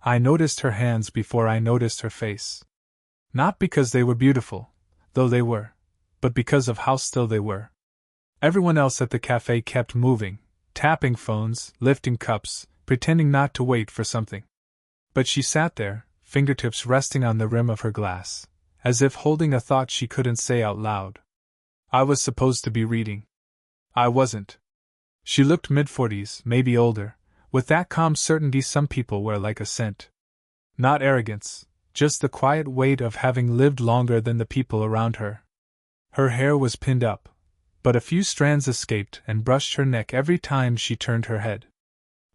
I noticed her hands before I noticed her face. Not because they were beautiful, though they were, but because of how still they were. Everyone else at the cafe kept moving, tapping phones, lifting cups, pretending not to wait for something. But she sat there, fingertips resting on the rim of her glass, as if holding a thought she couldn't say out loud. I was supposed to be reading. I wasn't. She looked mid-40s, maybe older, with that calm certainty some people wear like a scent. Not arrogance, just the quiet weight of having lived longer than the people around her. Her hair was pinned up, but a few strands escaped and brushed her neck every time she turned her head.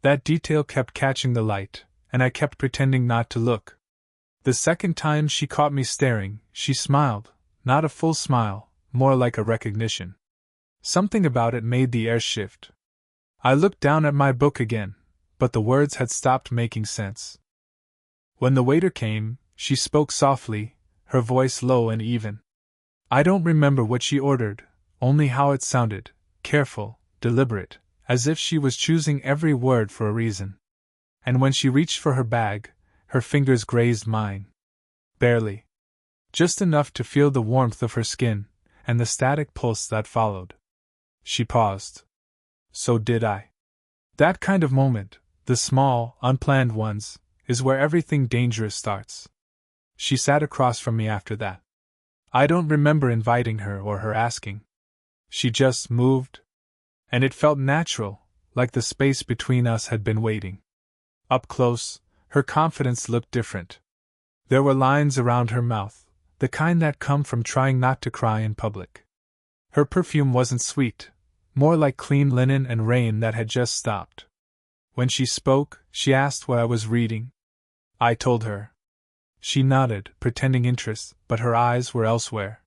That detail kept catching the light, and I kept pretending not to look. The second time she caught me staring, she smiled, not a full smile, more like a recognition. Something about it made the air shift. I looked down at my book again, but the words had stopped making sense. When the waiter came, she spoke softly, her voice low and even. I don't remember what she ordered, only how it sounded, careful, deliberate, as if she was choosing every word for a reason. And when she reached for her bag, her fingers grazed mine. Barely. Just enough to feel the warmth of her skin, and the static pulse that followed. She paused. So did I. That kind of moment, the small, unplanned ones, is where everything dangerous starts. She sat across from me after that. I don't remember inviting her or her asking. She just moved. And it felt natural, like the space between us had been waiting. Up close, her confidence looked different. There were lines around her mouth, the kind that come from trying not to cry in public. Her perfume wasn't sweet, more like clean linen and rain that had just stopped. When she spoke, she asked what I was reading. I told her. She nodded, pretending interest, but her eyes were elsewhere.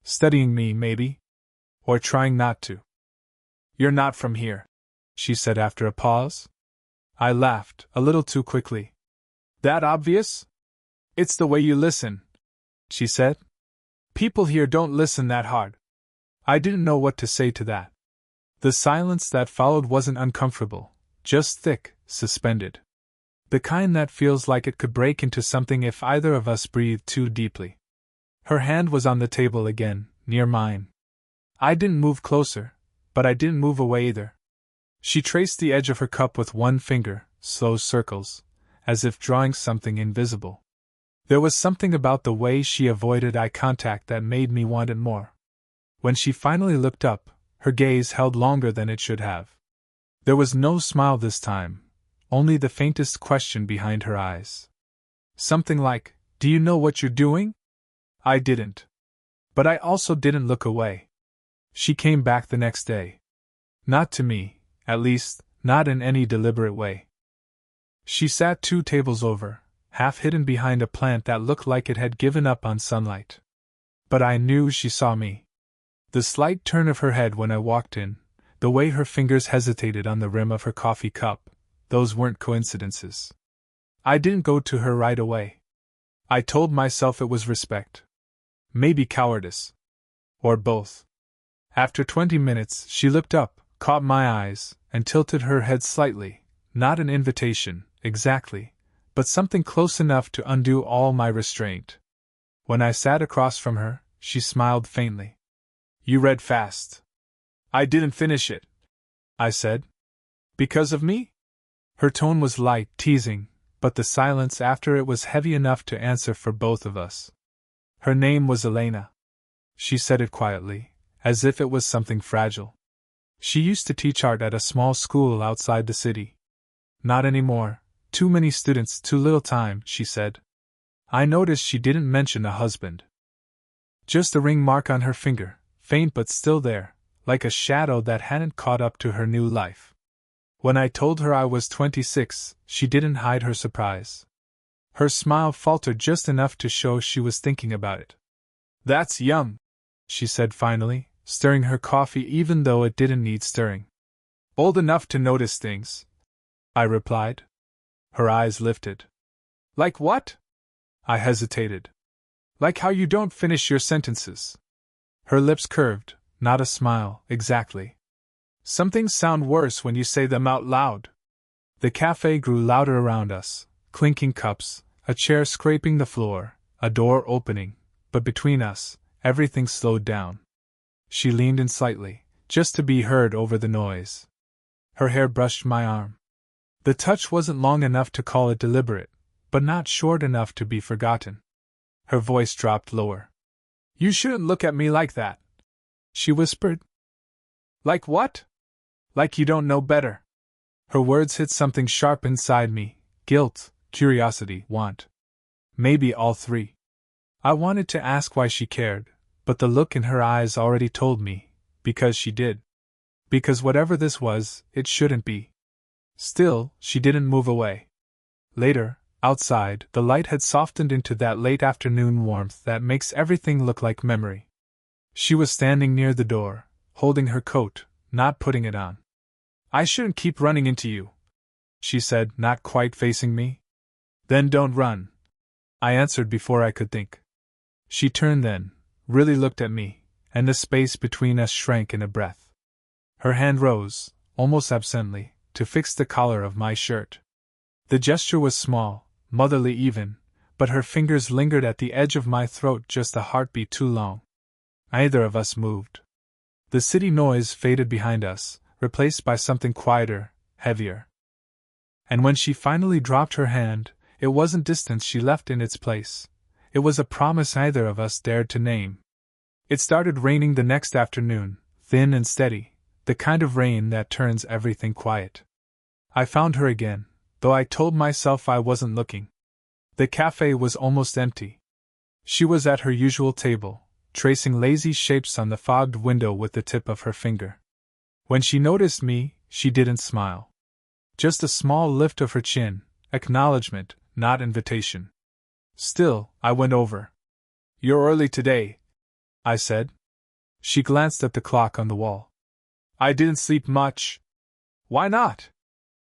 Studying me, maybe? Or trying not to. You're not from here, she said after a pause. I laughed, a little too quickly. That obvious? It's the way you listen, she said. People here don't listen that hard. I didn't know what to say to that. The silence that followed wasn't uncomfortable, just thick, suspended. The kind that feels like it could break into something if either of us breathed too deeply. Her hand was on the table again, near mine. I didn't move closer, but I didn't move away either. She traced the edge of her cup with one finger, slow circles, as if drawing something invisible. There was something about the way she avoided eye contact that made me want it more. When she finally looked up, her gaze held longer than it should have. There was no smile this time, only the faintest question behind her eyes. Something like, "Do you know what you're doing?" I didn't. But I also didn't look away. She came back the next day. Not to me, at least, not in any deliberate way. She sat 2 tables over, half hidden behind a plant that looked like it had given up on sunlight. But I knew she saw me. The slight turn of her head when I walked in, the way her fingers hesitated on the rim of her coffee cup, those weren't coincidences. I didn't go to her right away. I told myself it was respect. Maybe cowardice. Or both. After 20 minutes, she looked up, caught my eyes, and tilted her head slightly, not an invitation, exactly, but something close enough to undo all my restraint. When I sat across from her, she smiled faintly. You read fast. I didn't finish it, I said. Because of me? Her tone was light, teasing, but the silence after it was heavy enough to answer for both of us. Her name was Elena. She said it quietly, as if it was something fragile. She used to teach art at a small school outside the city. Not anymore, too many students, too little time, she said. I noticed she didn't mention a husband. Just a ring mark on her finger, faint but still there, like a shadow that hadn't caught up to her new life. When I told her I was 26, she didn't hide her surprise. Her smile faltered just enough to show she was thinking about it. That's yum, she said finally, stirring her coffee even though it didn't need stirring. Old enough to notice things, I replied. Her eyes lifted. Like what? I hesitated. Like how you don't finish your sentences. Her lips curved, not a smile, exactly. Some things sound worse when you say them out loud. The cafe grew louder around us, clinking cups, a chair scraping the floor, a door opening, but between us, everything slowed down. She leaned in slightly, just to be heard over the noise. Her hair brushed my arm. The touch wasn't long enough to call it deliberate, but not short enough to be forgotten. Her voice dropped lower. "You shouldn't look at me like that," she whispered. "Like what?" "Like you don't know better." Her words hit something sharp inside me: guilt, curiosity, want. Maybe all three. I wanted to ask why she cared, but the look in her eyes already told me, because she did. Because whatever this was, it shouldn't be. Still, she didn't move away. Later, outside, the light had softened into that late afternoon warmth that makes everything look like memory. She was standing near the door, holding her coat, not putting it on. "I shouldn't keep running into you," she said, not quite facing me. "Then don't run," I answered before I could think. She turned then, really looked at me, and the space between us shrank in a breath. Her hand rose, almost absently, to fix the collar of my shirt. The gesture was small, motherly even, but her fingers lingered at the edge of my throat just a heartbeat too long. Neither of us moved. The city noise faded behind us, replaced by something quieter, heavier. And when she finally dropped her hand, it wasn't distance she left in its place. It was a promise neither of us dared to name. It started raining the next afternoon, thin and steady, the kind of rain that turns everything quiet. I found her again, though I told myself I wasn't looking. The cafe was almost empty. She was at her usual table, tracing lazy shapes on the fogged window with the tip of her finger. When she noticed me, she didn't smile. Just a small lift of her chin, acknowledgement, not invitation. Still, I went over. "You're early today," I said. She glanced at the clock on the wall. "I didn't sleep much." "Why not?"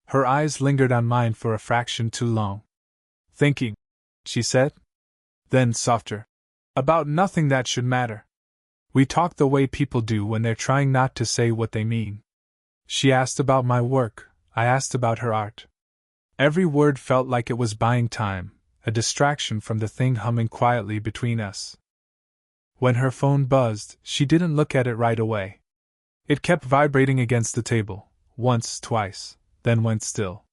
Her eyes lingered on mine for a fraction too long. "Thinking," she said. Then, softer. "About nothing that should matter. We talk the way people do when they're trying not to say what they mean." She asked about my work, I asked about her art. Every word felt like it was buying time, a distraction from the thing humming quietly between us. When her phone buzzed, she didn't look at it right away. It kept vibrating against the table, once, twice, then went still.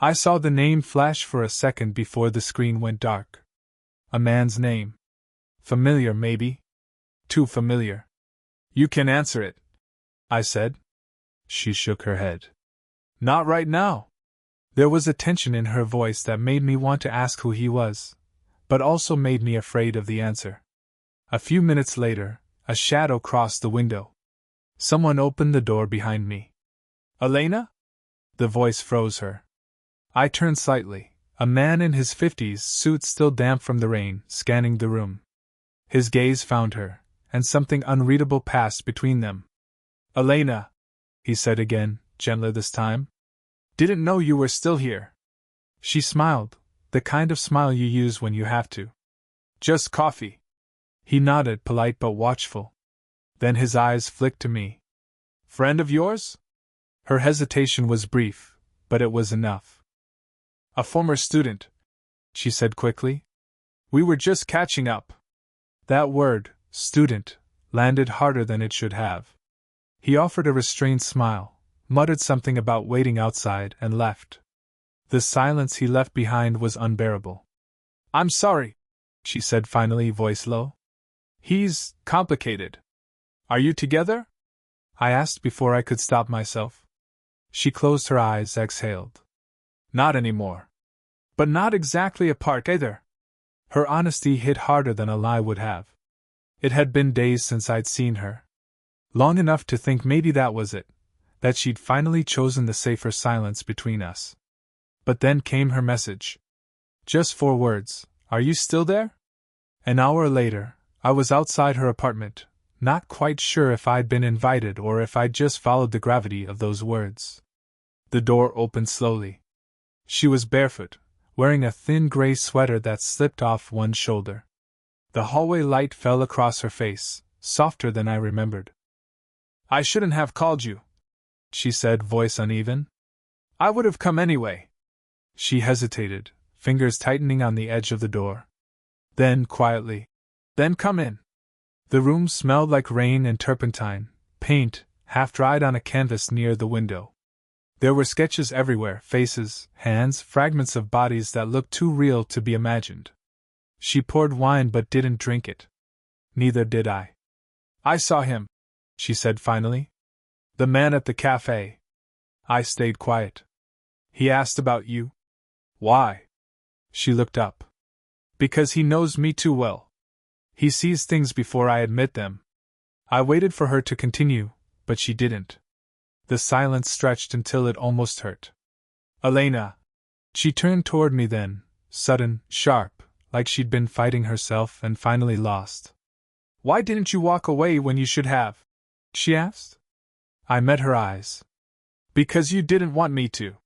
I saw the name flash for a second before the screen went dark. A man's name. Familiar, maybe? Too familiar. "You can answer it," I said. She shook her head. "Not right now." There was a tension in her voice that made me want to ask who he was, but also made me afraid of the answer. A few minutes later, a shadow crossed the window. Someone opened the door behind me. "Elena?" The voice froze her. I turned slightly, a man in his 50s, suit still damp from the rain, scanning the room. His gaze found her, and something unreadable passed between them. "Elena," he said again, gentler this time. "Didn't know you were still here." She smiled, the kind of smile you use when you have to. "Just coffee." He nodded, polite but watchful. Then his eyes flicked to me. "Friend of yours?" Her hesitation was brief, but it was enough. "A former student," she said quickly. "We were just catching up." That word, student, landed harder than it should have. He offered a restrained smile, muttered something about waiting outside, and left. The silence he left behind was unbearable. "I'm sorry," she said finally, voice low. "He's complicated." "Are you together?" I asked before I could stop myself. She closed her eyes, exhaled. "Not anymore. But not exactly apart either." Her honesty hit harder than a lie would have. It had been days since I'd seen her. Long enough to think maybe that was it, that she'd finally chosen the safer silence between us. But then came her message. Just 4 words, "Are you still there?" An hour later, I was outside her apartment, not quite sure if I'd been invited or if I'd just followed the gravity of those words. The door opened slowly. She was barefoot, wearing a thin gray sweater that slipped off one shoulder. The hallway light fell across her face, softer than I remembered. "I shouldn't have called you," she said, voice uneven. "I would have come anyway." She hesitated, fingers tightening on the edge of the door. Then, quietly, "Then come in." The room smelled like rain and turpentine, paint, half dried on a canvas near the window. There were sketches everywhere, faces, hands, fragments of bodies that looked too real to be imagined. She poured wine but didn't drink it. Neither did I. "I saw him," she said finally. "The man at the cafe." I stayed quiet. "He asked about you?" "Why?" She looked up. "Because he knows me too well. He sees things before I admit them." I waited for her to continue, but she didn't. The silence stretched until it almost hurt. "Elena." She turned toward me then, sudden, sharp, like she'd been fighting herself and finally lost. "Why didn't you walk away when you should have?" she asked. I met her eyes. "Because you didn't want me to."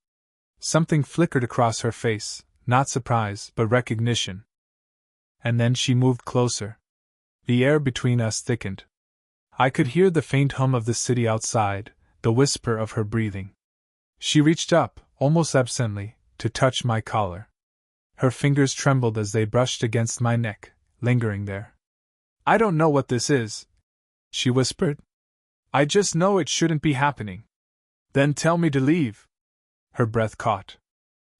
Something flickered across her face, not surprise, but recognition. And then she moved closer. The air between us thickened. I could hear the faint hum of the city outside, the whisper of her breathing. She reached up, almost absently, to touch my collar. Her fingers trembled as they brushed against my neck, lingering there. "I don't know what this is," she whispered. "I just know it shouldn't be happening." "Then tell me to leave." Her breath caught.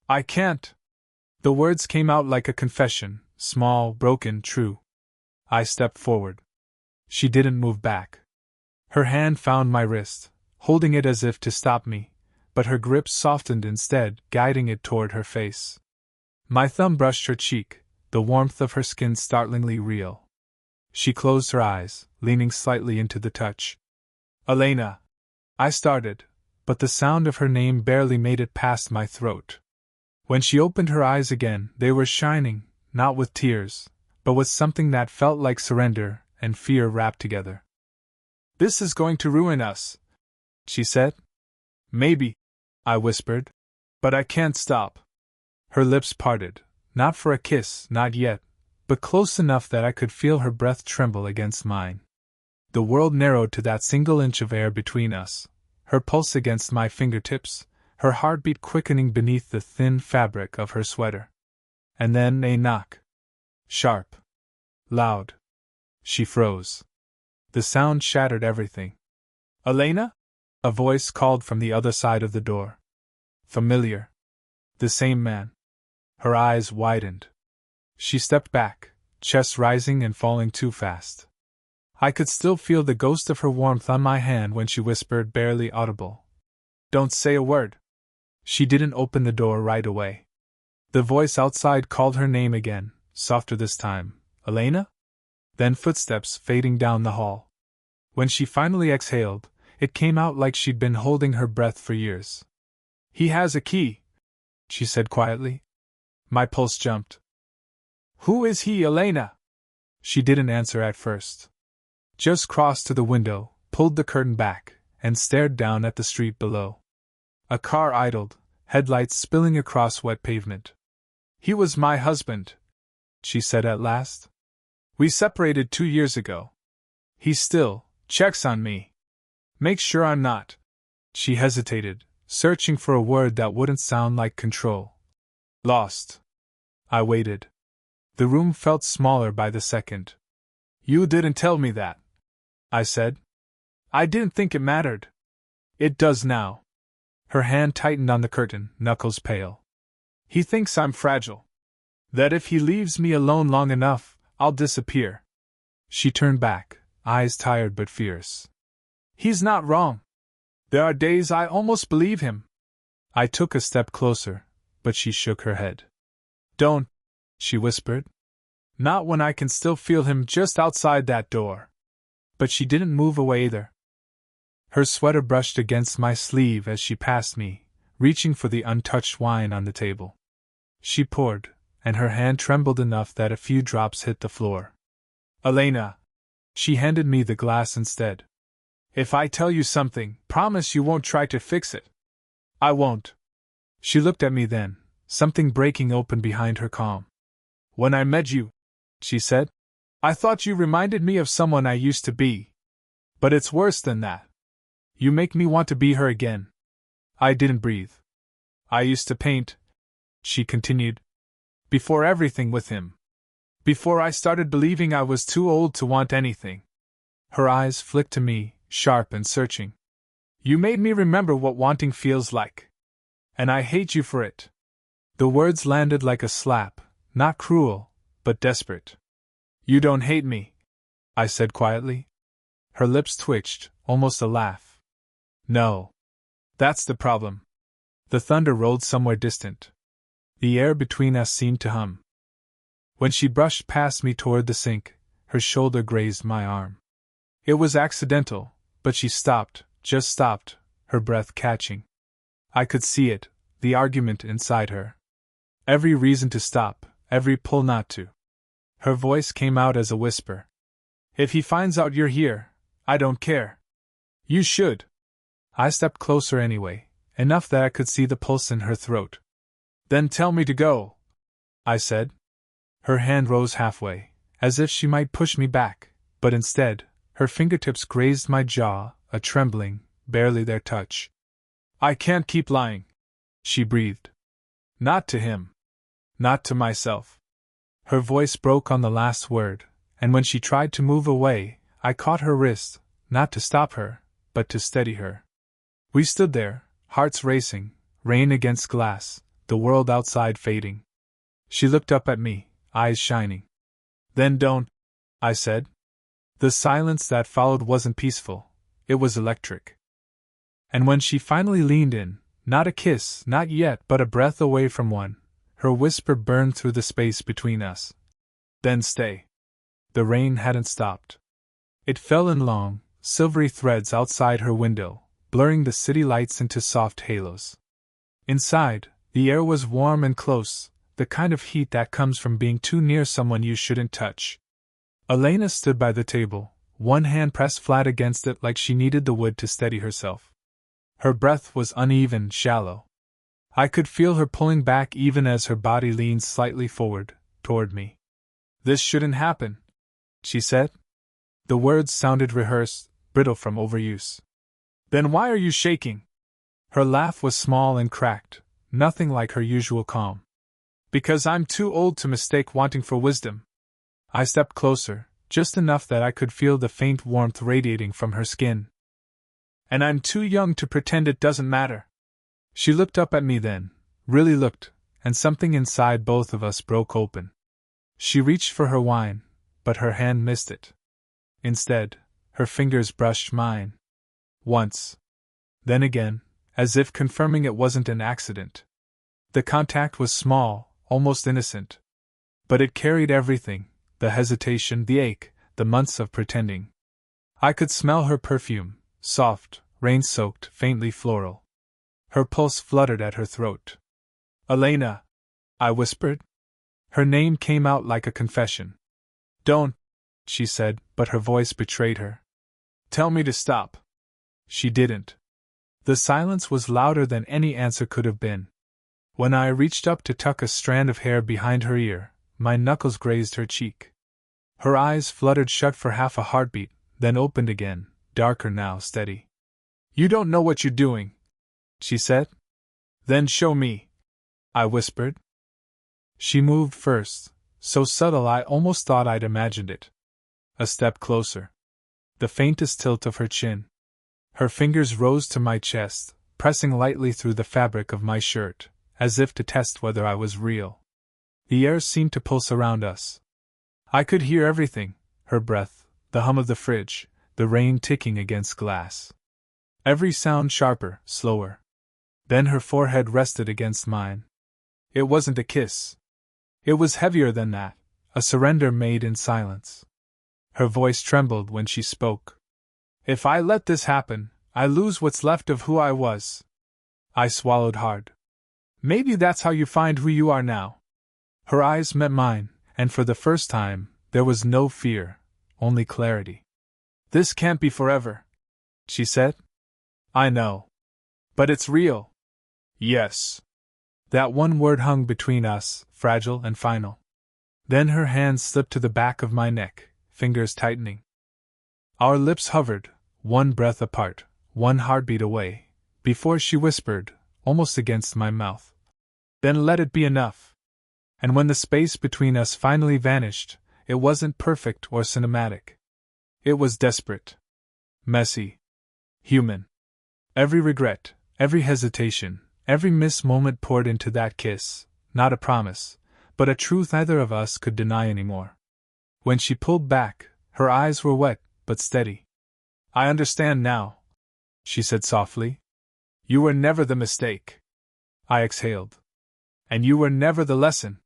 "I can't." The words came out like a confession, small, broken, true. I stepped forward. She didn't move back. Her hand found my wrist, holding it as if to stop me, but her grip softened instead, guiding it toward her face. My thumb brushed her cheek, the warmth of her skin startlingly real. She closed her eyes, leaning slightly into the touch. "Elena." I started, but the sound of her name barely made it past my throat. When she opened her eyes again, they were shining, not with tears, but with something that felt like surrender and fear wrapped together. "This is going to ruin us," she said. "Maybe," I whispered, "but I can't stop." Her lips parted, not for a kiss, not yet, but close enough that I could feel her breath tremble against mine. The world narrowed to that single inch of air between us, her pulse against my fingertips, her heartbeat quickening beneath the thin fabric of her sweater. And then a knock. Sharp. Loud. She froze. The sound shattered everything. "Elena?" A voice called from the other side of the door. Familiar. The same man. Her eyes widened. She stepped back, chest rising and falling too fast. I could still feel the ghost of her warmth on my hand when she whispered, barely audible, "Don't say a word." She didn't open the door right away. The voice outside called her name again, softer this time. "Elena?" Then footsteps fading down the hall. When she finally exhaled, it came out like she'd been holding her breath for years. "He has a key," she said quietly. My pulse jumped. "Who is he, Elena?" She didn't answer at first. Just crossed to the window, pulled the curtain back, and stared down at the street below. A car idled, headlights spilling across wet pavement. "He was my husband," she said at last. "We separated 2 years ago. He still checks on me. Make sure I'm not." She hesitated, searching for a word that wouldn't sound like control. "Lost." I waited. The room felt smaller by the second. "You didn't tell me that," I said. "I didn't think it mattered." "It does now." Her hand tightened on the curtain, knuckles pale. "He thinks I'm fragile. That if he leaves me alone long enough, I'll disappear." She turned back, eyes tired but fierce. "He's not wrong. There are days I almost believe him." I took a step closer, but she shook her head. "Don't," she whispered. "Not when I can still feel him just outside that door." But she didn't move away either. Her sweater brushed against my sleeve as she passed me, reaching for the untouched wine on the table. She poured, and her hand trembled enough that a few drops hit the floor. "Elena." She handed me the glass instead. "If I tell you something, promise you won't try to fix it." "I won't." She looked at me then, something breaking open behind her calm. "When I met you," she said, "I thought you reminded me of someone I used to be. But it's worse than that. You make me want to be her again." I didn't breathe. "I used to paint," she continued. Before everything with him. Before I started believing I was too old to want anything. Her eyes flicked to me, sharp and searching. You made me remember what wanting feels like. And I hate you for it. The words landed like a slap, not cruel, but desperate. You don't hate me, I said quietly. Her lips twitched, almost a laugh. No. That's the problem. The thunder rolled somewhere distant. The air between us seemed to hum. When she brushed past me toward the sink, her shoulder grazed my arm. It was accidental, but she stopped, just stopped, her breath catching. I could see it, the argument inside her. Every reason to stop, every pull not to. Her voice came out as a whisper. If he finds out you're here, I don't care. You should. I stepped closer anyway, enough that I could see the pulse in her throat. Then tell me to go, I said. Her hand rose halfway, as if she might push me back, but instead, her fingertips grazed my jaw, a trembling, barely there touch. I can't keep lying, she breathed. Not to him. Not to myself. Her voice broke on the last word, and when she tried to move away, I caught her wrist, not to stop her, but to steady her. We stood there, hearts racing, rain against glass, the world outside fading. She looked up at me, eyes shining. Then don't, I said. The silence that followed wasn't peaceful, it was electric. And when she finally leaned in, not a kiss, not yet, but a breath away from one, her whisper burned through the space between us. Then stay. The rain hadn't stopped. It fell in long, silvery threads outside her window, blurring the city lights into soft halos. Inside, the air was warm and close, the kind of heat that comes from being too near someone you shouldn't touch. Elena stood by the table, one hand pressed flat against it like she needed the wood to steady herself. Her breath was uneven, shallow. I could feel her pulling back even as her body leaned slightly forward, toward me. This shouldn't happen, she said. The words sounded rehearsed, brittle from overuse. Then why are you shaking? Her laugh was small and cracked, nothing like her usual calm. Because I'm too old to mistake wanting for wisdom. I stepped closer, just enough that I could feel the faint warmth radiating from her skin. And I'm too young to pretend it doesn't matter. She looked up at me then, really looked, and something inside both of us broke open. She reached for her wine, but her hand missed it. Instead, her fingers brushed mine. Once. Then again, as if confirming it wasn't an accident. The contact was small, almost innocent. But it carried everything, the hesitation, the ache, the months of pretending. I could smell her perfume, soft, rain-soaked, faintly floral. Her pulse fluttered at her throat. Elena, I whispered. Her name came out like a confession. Don't, she said, but her voice betrayed her. Tell me to stop. She didn't. The silence was louder than any answer could have been. When I reached up to tuck a strand of hair behind her ear, my knuckles grazed her cheek. Her eyes fluttered shut for half a heartbeat, then opened again, darker now, steady. You don't know what you're doing, she said. Then show me, I whispered. She moved first, so subtle I almost thought I'd imagined it. A step closer. The faintest tilt of her chin. Her fingers rose to my chest, pressing lightly through the fabric of my shirt, as if to test whether I was real. The air seemed to pulse around us. I could hear everything, her breath, the hum of the fridge, the rain ticking against glass. Every sound sharper, slower. Then her forehead rested against mine. It wasn't a kiss. It was heavier than that, a surrender made in silence. Her voice trembled when she spoke. If I let this happen, I lose what's left of who I was. I swallowed hard. Maybe that's how you find who you are now. Her eyes met mine, and for the first time, there was no fear, only clarity. This can't be forever, she said. I know. But it's real. Yes. That one word hung between us, fragile and final. Then her hand slipped to the back of my neck, fingers tightening. Our lips hovered, one breath apart, one heartbeat away, before she whispered, almost against my mouth. Then let it be enough. And when the space between us finally vanished, it wasn't perfect or cinematic. It was desperate. Messy. Human. Every regret, every hesitation, every missed moment poured into that kiss, not a promise, but a truth neither of us could deny anymore. When she pulled back, her eyes were wet, but steady. "I understand now," she said softly. "You were never the mistake." I exhaled. "And you were never the lesson."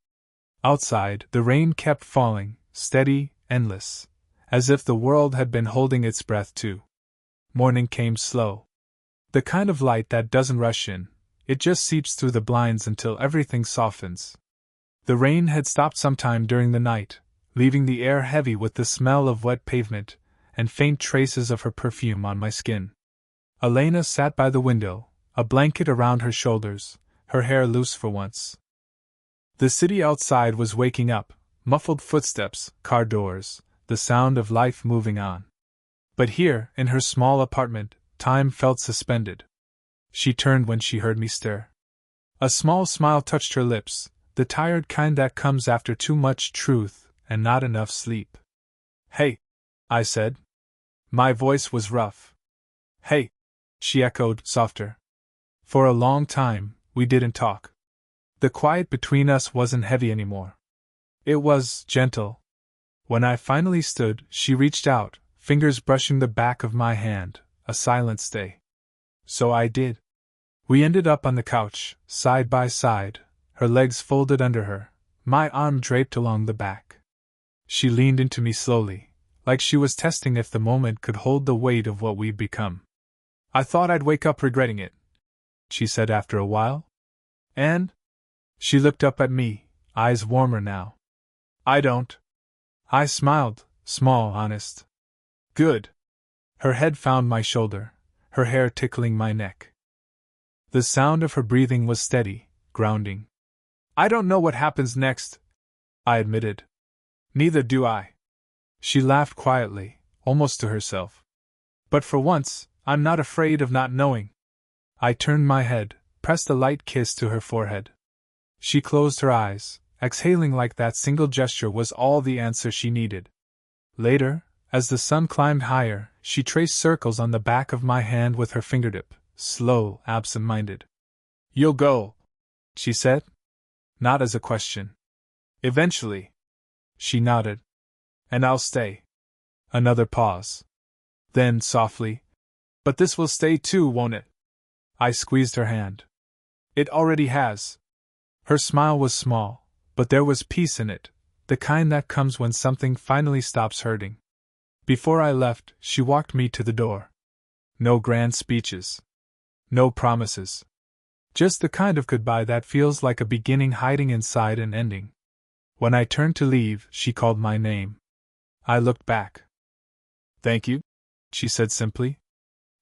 Outside, the rain kept falling, steady, endless, as if the world had been holding its breath too. Morning came slow. The kind of light that doesn't rush in, it just seeps through the blinds until everything softens. The rain had stopped sometime during the night, leaving the air heavy with the smell of wet pavement and faint traces of her perfume on my skin. Elena sat by the window, a blanket around her shoulders, her hair loose for once. The city outside was waking up, muffled footsteps, car doors, the sound of life moving on. But here, in her small apartment, time felt suspended. She turned when she heard me stir. A small smile touched her lips, the tired kind that comes after too much truth and not enough sleep. "Hey," I said. My voice was rough. "Hey," she echoed, softer. For a long time, we didn't talk. The quiet between us wasn't heavy anymore. It was gentle. When I finally stood, she reached out, fingers brushing the back of my hand, a silent stay. So I did. We ended up on the couch, side by side, her legs folded under her, my arm draped along the back. She leaned into me slowly, like she was testing if the moment could hold the weight of what we'd become. "I thought I'd wake up regretting it," she said after a while. "And?" She looked up at me, eyes warmer now. "I don't." I smiled, small, honest. "Good." Her head found my shoulder, her hair tickling my neck. The sound of her breathing was steady, grounding. "I don't know what happens next," I admitted. "Neither do I." She laughed quietly, almost to herself. "But for once, I'm not afraid of not knowing." I turned my head, pressed a light kiss to her forehead. She closed her eyes, exhaling like that single gesture was all the answer she needed. Later, as the sun climbed higher, she traced circles on the back of my hand with her fingertip, slow, absent-minded. "You'll go," she said. Not as a question. "Eventually." She nodded. "And I'll stay." Another pause. Then, softly, "But this will stay too, won't it?" I squeezed her hand. "It already has." Her smile was small, but there was peace in it, the kind that comes when something finally stops hurting. Before I left, she walked me to the door. No grand speeches. No promises. Just the kind of goodbye that feels like a beginning hiding inside an ending. When I turned to leave, she called my name. I looked back. "Thank you," she said simply.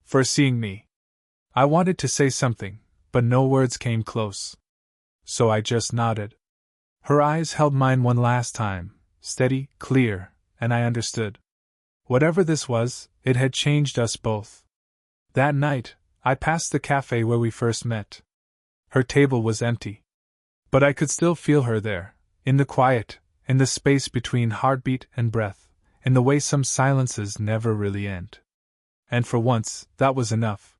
"For seeing me." I wanted to say something, but no words came close. So I just nodded. Her eyes held mine one last time, steady, clear, and I understood. Whatever this was, it had changed us both. That night, I passed the cafe where we first met. Her table was empty. But I could still feel her there, in the quiet, in the space between heartbeat and breath, in the way some silences never really end. And for once, that was enough.